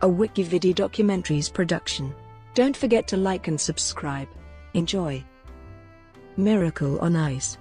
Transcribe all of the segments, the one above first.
a WikiVidi documentaries production. Don't forget to like and subscribe. Enjoy. Miracle on Ice.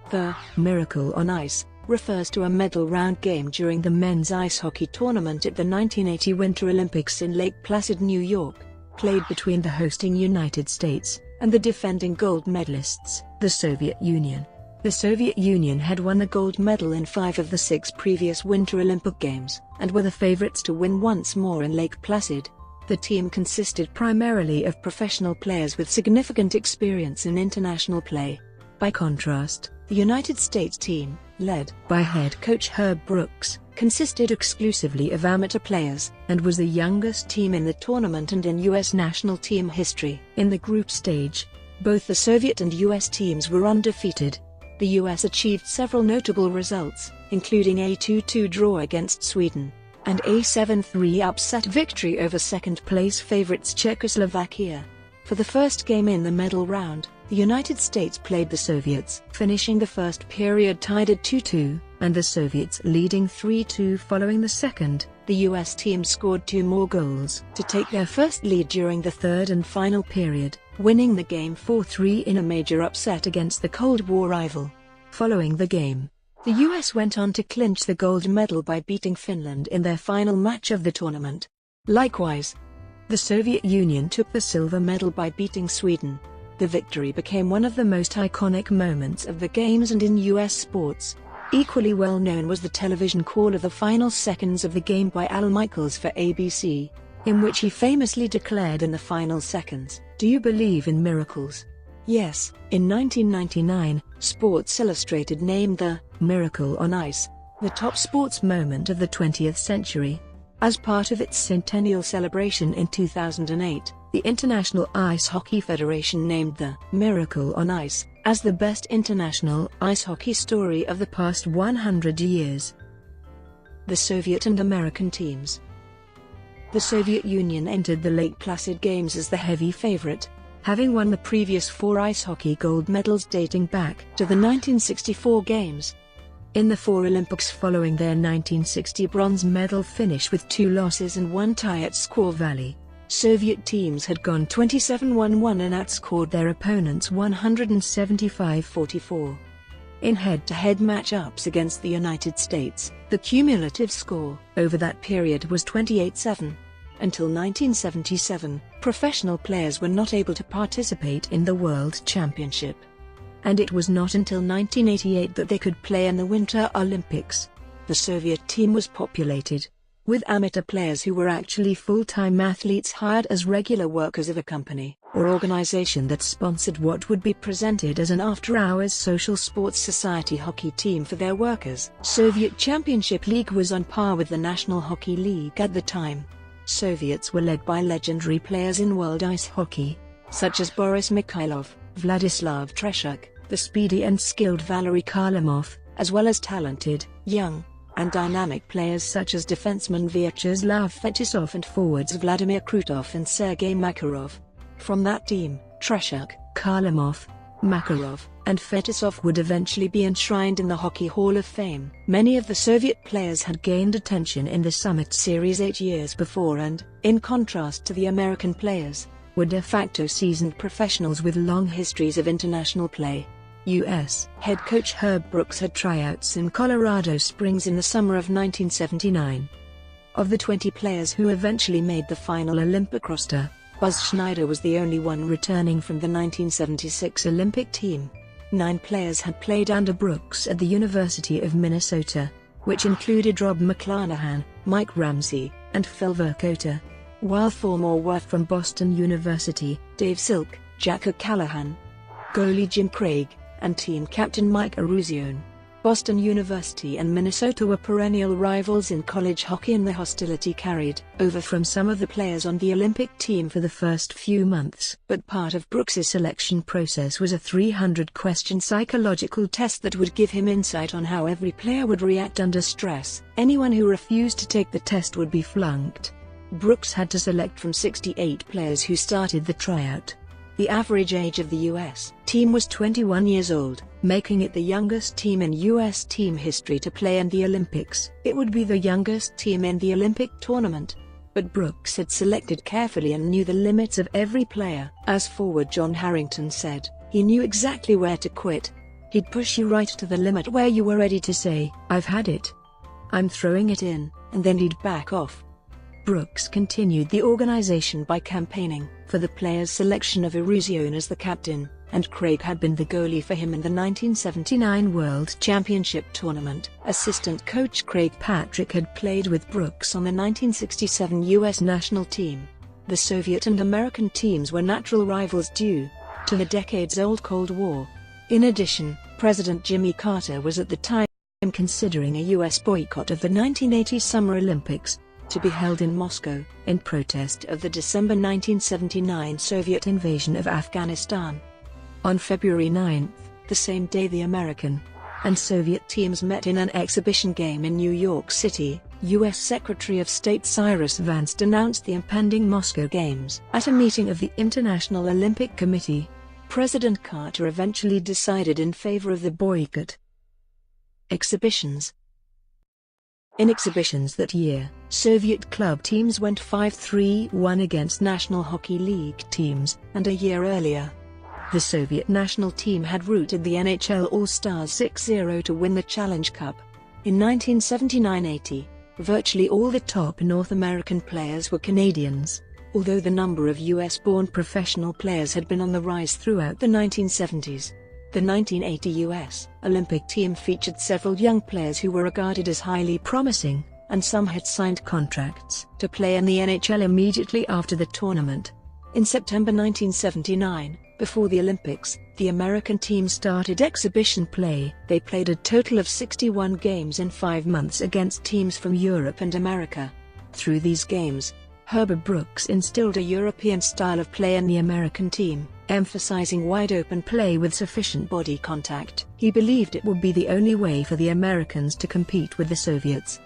The Miracle on Ice refers to a medal round game during the men's ice hockey tournament at the 1980 Winter Olympics in Lake Placid, New York, played between the hosting United States and the defending gold medalists, the Soviet Union. The Soviet Union had won the gold medal in 5 of the 6 previous Winter Olympic Games, and were the favorites to win once more in Lake Placid. The team consisted primarily of professional players with significant experience in international play. By contrast, the United States team, led by head coach Herb Brooks, consisted exclusively of amateur players, and was the youngest team in the tournament and in U.S. national team history. In the group stage, both the Soviet and U.S. teams were undefeated. The U.S. achieved several notable results, including a 2-2 draw against Sweden, and a 7-3 upset victory over second-place favorites Czechoslovakia. For the first game in the medal round, the United States played the Soviets, finishing the first period tied at 2-2, and the Soviets leading 3-2 following the second. The U.S. team scored 2 more goals to take their first lead during the third and final period, winning the game 4-3 in a major upset against the Cold War rival. Following the game, the U.S. went on to clinch the gold medal by beating Finland in their final match of the tournament. Likewise, the Soviet Union took the silver medal by beating Sweden. The victory became one of the most iconic moments of the Games and in U.S. sports. Equally well known was the television call of the final seconds of the game by Al Michaels for ABC, in which he famously declared in the final seconds, "Do you believe in miracles?" Yes. In 1999, Sports Illustrated named the Miracle on Ice the top sports moment of the 20th century. As part of its centennial celebration in 2008, the International Ice Hockey Federation named the Miracle on Ice as the best international ice hockey story of the past 100 years. The Soviet and American teams. The Soviet Union entered the Lake Placid Games as the heavy favorite, having won the previous 4 ice hockey gold medals dating back to the 1964 Games. In the 4 Olympics following their 1960 bronze medal finish with 2 losses and 1 tie at Squaw Valley, Soviet teams had gone 27-1-1 and outscored their opponents 175-44. In head-to-head matchups against the United States, the cumulative score over that period was 28-7. Until 1977, professional players were not able to participate in the World Championship. And it was not until 1988 that they could play in the Winter Olympics. The Soviet team was populated with amateur players who were actually full-time athletes hired as regular workers of a company or organization that sponsored what would be presented as an after-hours social sports society hockey team for their workers. Soviet Championship League was on par with the National Hockey League at the time. Soviets were led by legendary players in world ice hockey, such as Boris Mikhailov, Vladislav Treshuk, the speedy and skilled Valery Kharlamov, as well as talented, young, and dynamic players such as defenseman Vyacheslav Fetisov and forwards Vladimir Krutov and Sergei Makarov. From that team, Treshuk, Kharlamov, Makarov, and Fetisov would eventually be enshrined in the Hockey Hall of Fame. Many of the Soviet players had gained attention in the Summit Series 8 years before and, in contrast to the American players, were de facto seasoned professionals with long histories of international play. U.S. head coach Herb Brooks had tryouts in Colorado Springs in the summer of 1979. Of the 20 players who eventually made the final Olympic roster, Buzz Schneider was the only one returning from the 1976 Olympic team. 9 players had played under Brooks at the University of Minnesota, which included Rob McClanahan, Mike Ramsey, and Phil Vercoter, while 4 more were from Boston University: Dave Silk, Jack O'Callaghan, goalie Jim Craig, and team captain Mike Eruzione. Boston University and Minnesota were perennial rivals in college hockey, and the hostility carried over from some of the players on the Olympic team for the first few months. But part of Brooks's selection process was a 300-question psychological test that would give him insight on how every player would react under stress. Anyone who refused to take the test would be flunked. Brooks had to select from 68 players who started the tryout. The average age of the U.S. team was 21 years old, making it the youngest team in U.S. team history to play in the Olympics. It would be the youngest team in the Olympic tournament. But Brooks had selected carefully and knew the limits of every player. As forward John Harrington said, he knew exactly where to quit. He'd push you right to the limit where you were ready to say, "I've had it. I'm throwing it in," and then he'd back off. Brooks continued the organization by campaigning for the players' selection of Eruzione as the captain, and Craig had been the goalie for him in the 1979 World Championship tournament. Assistant coach Craig Patrick had played with Brooks on the 1967 U.S. national team. The Soviet and American teams were natural rivals due to the decades-old Cold War. In addition, President Jimmy Carter was at the time considering a U.S. boycott of the 1980 Summer Olympics, to be held in Moscow, in protest of the December 1979 Soviet invasion of Afghanistan. On February 9, the same day the American and Soviet teams met in an exhibition game in New York City, U.S. Secretary of State Cyrus Vance denounced the impending Moscow Games. At a meeting of the International Olympic Committee, President Carter eventually decided in favor of the boycott. Exhibitions. In exhibitions that year, Soviet club teams went 5-3-1 against National Hockey League teams, and a year earlier, the Soviet national team had routed the NHL All-Stars 6-0 to win the Challenge Cup. In 1979-80, virtually all the top North American players were Canadians, although the number of US-born professional players had been on the rise throughout the 1970s. The 1980 U.S. Olympic team featured several young players who were regarded as highly promising, and some had signed contracts to play in the NHL immediately after the tournament. In September 1979, before the Olympics, the American team started exhibition play. They played a total of 61 games in 5 months against teams from Europe and America. Through these games, Herbert Brooks instilled a European style of play in the American team, emphasizing wide-open play with sufficient body contact. He believed it would be the only way for the Americans to compete with the Soviets.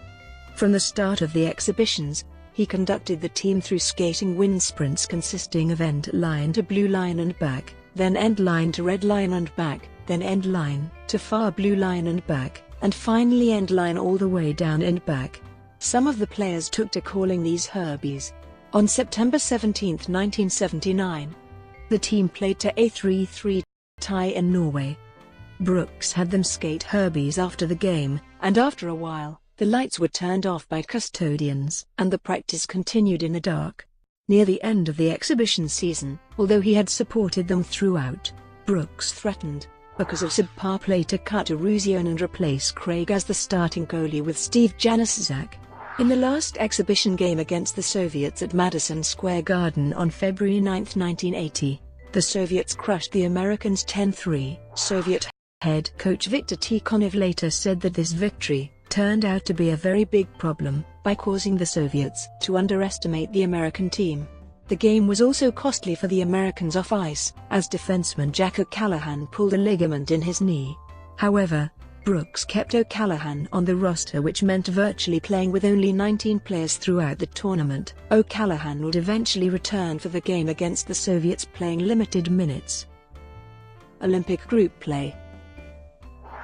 From the start of the exhibitions, he conducted the team through skating wind sprints consisting of end line to blue line and back, then end line to red line and back, then end line to far blue line and back, and finally end line all the way down and back. Some of the players took to calling these Herbies. On September 17, 1979, the team played to a 3-3 tie in Norway. Brooks had them skate Herbies after the game, and after a while, the lights were turned off by custodians, and the practice continued in the dark. Near the end of the exhibition season, although he had supported them throughout, Brooks threatened, because of subpar play, to cut Eruzione and replace Craig as the starting goalie with Steve Janicek. In the last exhibition game against the Soviets at Madison Square Garden on February 9, 1980, the Soviets crushed the Americans 10-3. Soviet head coach Viktor Tikhonov later said that this victory turned out to be a very big problem, by causing the Soviets to underestimate the American team. The game was also costly for the Americans off ice, as defenseman Jack O'Callahan pulled a ligament in his knee. However, Brooks kept O'Callahan on the roster, which meant virtually playing with only 19 players throughout the tournament. O'Callahan would eventually return for the game against the Soviets, playing limited minutes. Olympic group play.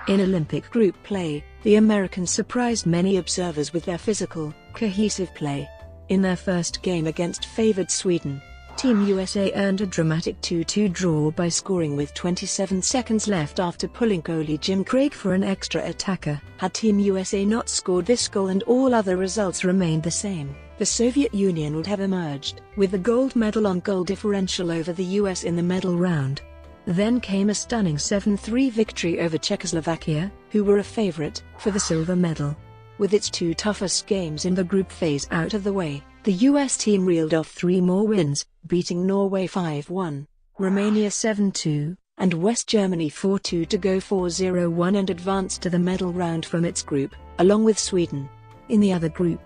In Olympic group play, the Americans surprised many observers with their physical, cohesive play. In their first game against favored Sweden, Team USA earned a dramatic 2-2 draw by scoring with 27 seconds left after pulling goalie Jim Craig for an extra attacker. Had Team USA not scored this goal and all other results remained the same, the Soviet Union would have emerged with the gold medal on goal differential over the US in the medal round. Then came a stunning 7-3 victory over Czechoslovakia, who were a favorite for the silver medal. With its 2 toughest games in the group phase out of the way, the US team reeled off 3 more wins, beating Norway 5-1, Romania 7-2, and West Germany 4-2 to go 4-0-1 and advanced to the medal round from its group, along with Sweden. In the other group,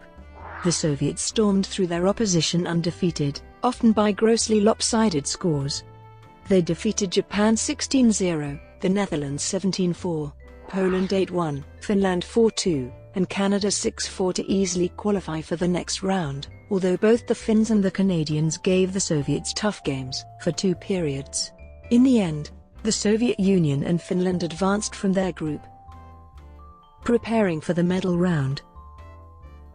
the Soviets stormed through their opposition undefeated, often by grossly lopsided scores. They defeated Japan 16-0, the Netherlands 17-4, Poland 8-1, Finland 4-2, and Canada 6-4 to easily qualify for the next round. although both the Finns and the Canadians gave the Soviets tough games for 2 periods. In the end, the Soviet Union and Finland advanced from their group. Preparing for the medal round.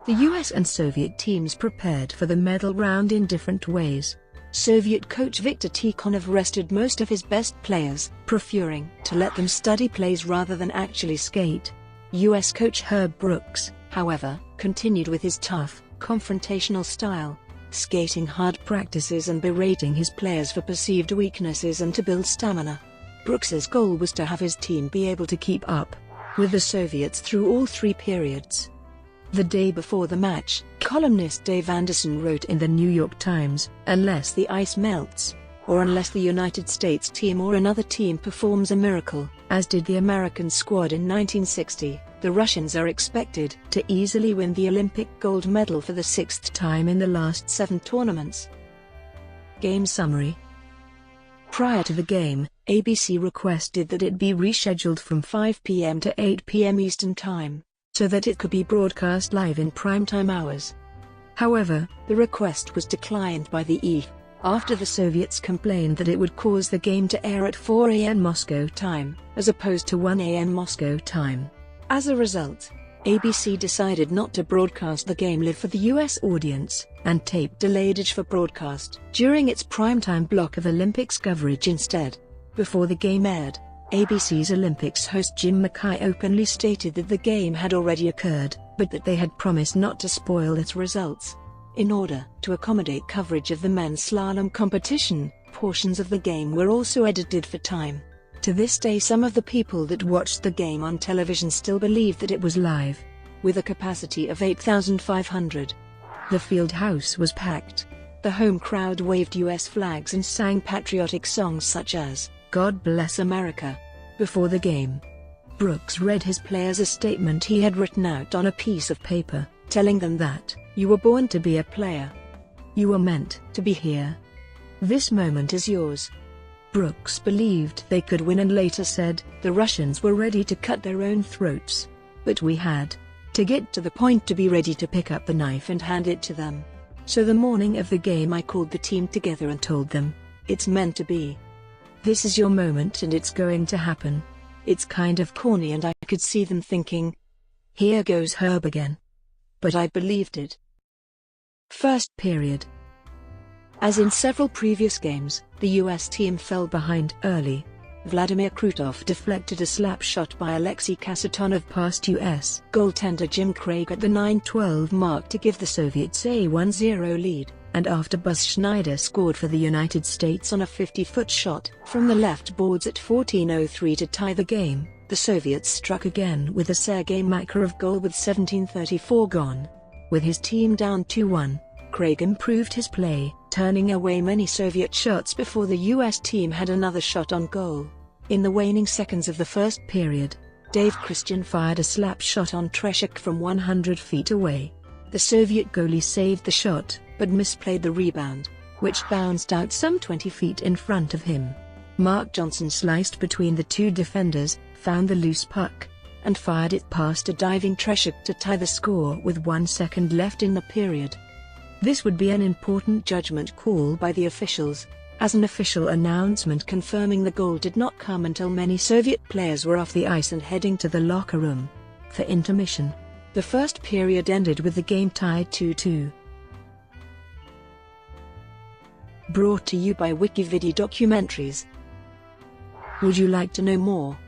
The US and Soviet teams prepared for the medal round in different ways. Soviet coach Viktor Tikhonov rested most of his best players, preferring to let them study plays rather than actually skate. US coach Herb Brooks, however, continued with his tough, confrontational style, skating hard practices and berating his players for perceived weaknesses and to build stamina. Brooks's goal was to have his team be able to keep up with the Soviets through all 3 periods. The day before the match, columnist Dave Anderson wrote in the New York Times, "Unless the ice melts, or unless the United States team or another team performs a miracle, as did the American squad in 1960, the Russians are expected to easily win the Olympic gold medal for the 6th time in the last 7 tournaments." Game summary. Prior to the game, ABC requested that it be rescheduled from 5 p.m. to 8 p.m. Eastern Time, so that it could be broadcast live in primetime hours. However, the request was declined by the E, after the Soviets complained that it would cause the game to air at 4 a.m. Moscow time, as opposed to 1 a.m. Moscow time. As a result, ABC decided not to broadcast the game live for the US audience, and taped delayed for broadcast during its primetime block of Olympics coverage instead. Before the game aired, ABC's Olympics host Jim McKay openly stated that the game had already occurred, but that they had promised not to spoil its results. In order to accommodate coverage of the men's slalom competition, portions of the game were also edited for time. To this day, some of the people that watched the game on television still believe that it was live. With a capacity of 8,500, the field house was packed. The home crowd waved US flags and sang patriotic songs such as "God Bless America." Before the game, Brooks read his players a statement he had written out on a piece of paper, telling them that, "You were born to be a player. You were meant to be here. This moment is yours." Brooks believed they could win and later said, "The Russians were ready to cut their own throats. But we had to get to the point to be ready to pick up the knife and hand it to them. So the morning of the game I called the team together and told them, it's meant to be. This is your moment and it's going to happen." It's kind of corny and I could see them thinking, "Here goes Herb again." But I believed it. First period. As in several previous games, the US team fell behind early. Vladimir Krutov deflected a slap shot by Alexei Kasatonov past US goaltender Jim Craig at the 9:12 mark to give the Soviets a 1-0 lead, and after Buzz Schneider scored for the United States on a 50-foot shot from the left boards at 14:03 to tie the game, the Soviets struck again with a Sergei Makarov goal with 17:34 gone. With his team down 2-1, Craig improved his play, turning away many Soviet shots before the US team had another shot on goal. In the waning seconds of the first period, Dave Christian fired a slap shot on Treshuk from 100 feet away. The Soviet goalie saved the shot, but misplayed the rebound, which bounced out some 20 feet in front of him. Mark Johnson sliced between the 2 defenders, found the loose puck, and fired it past a diving Treshuk to tie the score with 1 second left in the period. This would be an important judgment call by the officials, as an official announcement confirming the goal did not come until many Soviet players were off the ice and heading to the locker room for intermission. The first period ended with the game tied 2-2. Brought to you by WikiVidi Documentaries. Would you like to know more?